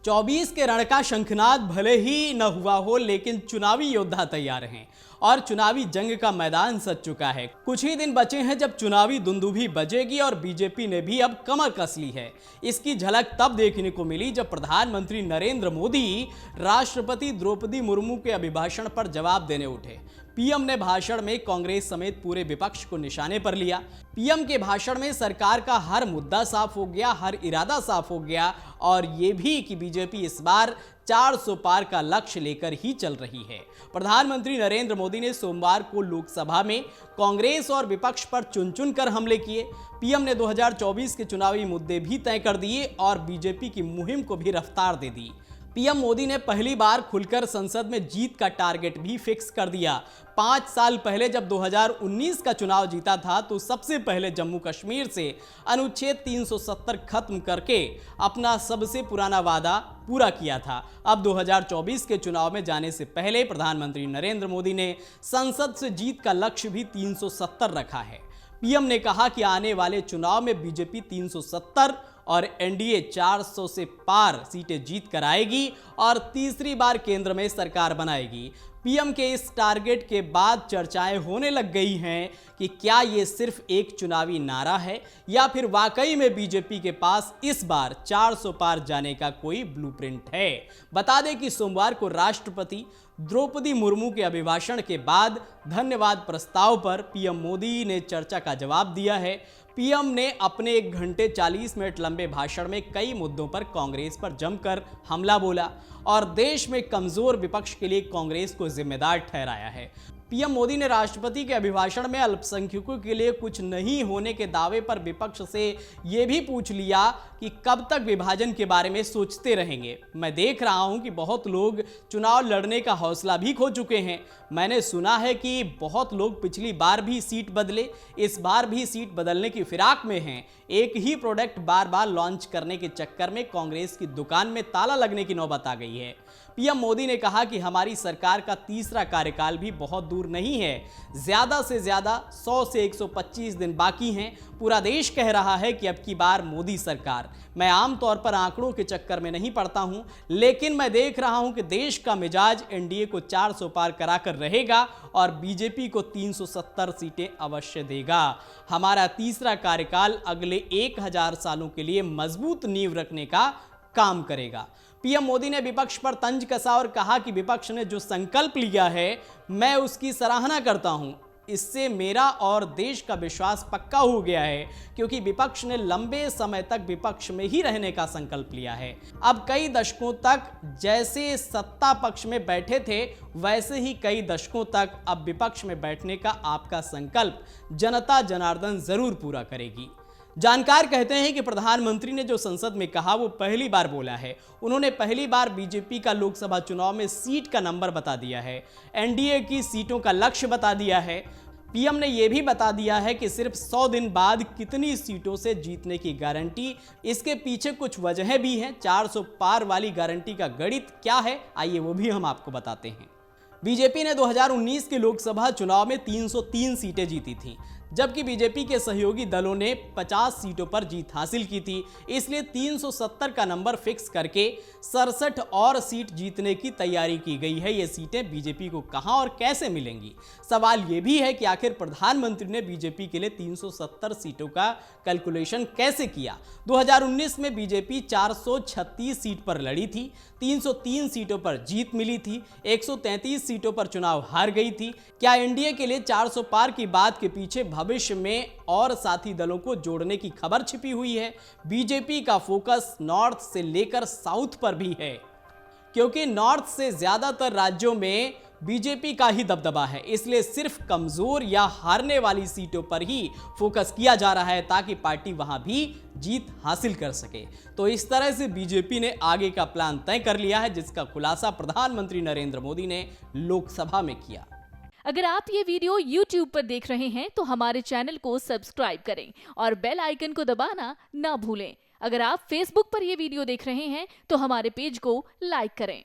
24 के रण का शंखनाद भले ही न हुआ हो, लेकिन चुनावी योद्धा तैयार हैं और चुनावी जंग का मैदान सज चुका है। कुछ ही दिन बचे हैं जब चुनावी दुंदुभी बजेगी और बीजेपी ने भी अब कमर कस ली है। इसकी झलक तब देखने को मिली जब प्रधानमंत्री नरेंद्र मोदी राष्ट्रपति द्रौपदी मुर्मू के अभिभाषण पर जवाब देने उठे। पीएम ने भाषण में कांग्रेस समेत पूरे विपक्ष को निशाने पर लिया। पीएम के भाषण में सरकार का हर मुद्दा साफ हो गया, हर इरादा साफ हो गया और ये भी कि बीजेपी इस बार 400 पार का लक्ष्य लेकर ही चल रही है। प्रधानमंत्री नरेंद्र मोदी ने सोमवार को लोकसभा में कांग्रेस और विपक्ष पर चुन चुन कर हमले किए। पीएम ने 2024 के चुनावी मुद्दे भी तय कर दिए और बीजेपी की मुहिम को भी रफ्तार दे दी। पीएम मोदी ने पहली बार खुलकर संसद में जीत का टारगेट भी फिक्स कर दिया। 5 साल पहले जब 2019 का चुनाव जीता था तो सबसे पहले जम्मू कश्मीर से अनुच्छेद 370 खत्म करके अपना सबसे पुराना वादा पूरा किया था। अब 2024 के चुनाव में जाने से पहले प्रधानमंत्री नरेंद्र मोदी ने संसद से जीत का लक्ष्य भी 370 रखा है। पीएम ने कहा कि आने वाले चुनाव में बीजेपी 370 और एनडीए 400 से पार सीटें जीत कर आएगी और तीसरी बार केंद्र में सरकार बनाएगी। पीएम के इस टारगेट के बाद चर्चाएं होने लग गई हैं कि क्या ये सिर्फ एक चुनावी नारा है या फिर वाकई में बीजेपी के पास इस बार 400 पार जाने का कोई ब्लूप्रिंट है। बता दें कि सोमवार को राष्ट्रपति द्रौपदी मुर्मू के अभिभाषण के बाद धन्यवाद प्रस्ताव पर पीएम मोदी ने चर्चा का जवाब दिया है। पीएम ने अपने 1 घंटे 40 मिनट लंबे भाषण में कई मुद्दों पर कांग्रेस पर जमकर हमला बोला और देश में कमजोर विपक्ष के लिए कांग्रेस को जिम्मेदार ठहराया है। पीएम मोदी ने राष्ट्रपति के अभिभाषण में अल्पसंख्यकों के लिए कुछ नहीं होने के दावे पर विपक्ष से यह भी पूछ लिया कि कब तक विभाजन के बारे में सोचते रहेंगे। मैं देख रहा हूं कि बहुत लोग चुनाव लड़ने का हौसला भी खो चुके हैं। मैंने सुना है कि बहुत लोग पिछली बार भी सीट बदले, इस बार भी सीट बदलने की फिराक में हैं। एक ही प्रोडक्ट बार बार लॉन्च करने के चक्कर में कांग्रेस की दुकान में ताला लगने की नौबत आ गई है। पीएम मोदी ने कहा कि हमारी सरकार का तीसरा कार्यकाल भी बहुत दूर नहीं है। ज्यादा से ज्यादा 100 से 125 दिन बाकी हैं। पूरा देश कह रहा है कि अब की बार मोदी सरकार। मैं आमतौर पर आंकड़ों के चक्कर में नहीं पड़ता हूं, लेकिन मैं देख रहा हूं कि देश का मिजाज एनडीए को 400 पार कराकर रहेगा और बीजेपी को 370 सीटें अवश्य देगा। हमारा तीसरा कार्यकाल अगले 1000 सालों के लिए मजबूत नींव रखने का काम करेगा। पीएम मोदी ने विपक्ष पर तंज कसा और कहा कि विपक्ष ने जो संकल्प लिया है मैं उसकी सराहना करता हूं। इससे मेरा और देश का विश्वास पक्का हो गया है क्योंकि विपक्ष ने लंबे समय तक विपक्ष में ही रहने का संकल्प लिया है। अब कई दशकों तक जैसे सत्ता पक्ष में बैठे थे वैसे ही कई दशकों तक अब विपक्ष में बैठने का आपका संकल्प जनता जनार्दन जरूर पूरा करेगी। जानकार कहते हैं कि प्रधानमंत्री ने जो संसद में कहा वो पहली बार बोला है। उन्होंने पहली बार बीजेपी का लोकसभा चुनाव में सीट का नंबर बता दिया है, एनडीए की सीटों का लक्ष्य बता दिया है। पीएम ने यह भी बता दिया है कि सिर्फ 100 दिन बाद कितनी सीटों से जीतने की गारंटी। इसके पीछे कुछ वजहें भी हैं। 400 पार वाली गारंटी का गणित क्या है, आइए वो भी हम आपको बताते हैं। बीजेपी ने 2019 के लोकसभा चुनाव में 303 सीटें जीती थीं, जबकि बीजेपी के सहयोगी दलों ने 50 सीटों पर जीत हासिल की थी। इसलिए 370 का नंबर फिक्स करके 67 और सीट जीतने की तैयारी की गई है। ये सीटें बीजेपी को कहां और कैसे मिलेंगी? सवाल यह भी है कि आखिर प्रधानमंत्री ने बीजेपी के लिए 370 सीटों का कैलकुलेशन कैसे किया? 2019 में बीजेपी 436 सीट पर लड़ी थी, 303 सीटों पर जीत मिली थी, 133 सीटों पर चुनाव हार गई थी। क्या एनडीए के लिए 400 पार की बात के पीछे भविष्य में और साथी दलों को जोड़ने की खबर छिपी हुई है? बीजेपी का फोकस नॉर्थ से लेकर साउथ पर भी है, क्योंकि नॉर्थ से ज्यादातर राज्यों में बीजेपी का ही दबदबा है। इसलिए सिर्फ कमजोर या हारने वाली सीटों पर ही फोकस किया जा रहा है ताकि पार्टी वहां भी जीत हासिल कर सके। तो इस तरह से बीजेपी ने आगे का प्लान तय कर लिया है, जिसका खुलासा प्रधानमंत्री नरेंद्र मोदी ने लोकसभा में किया। अगर आप ये वीडियो YouTube पर देख रहे हैं तो हमारे चैनल को सब्सक्राइब करें और बेल आइकन को दबाना ना भूलें। अगर आप Facebook पर ये वीडियो देख रहे हैं तो हमारे पेज को लाइक करें।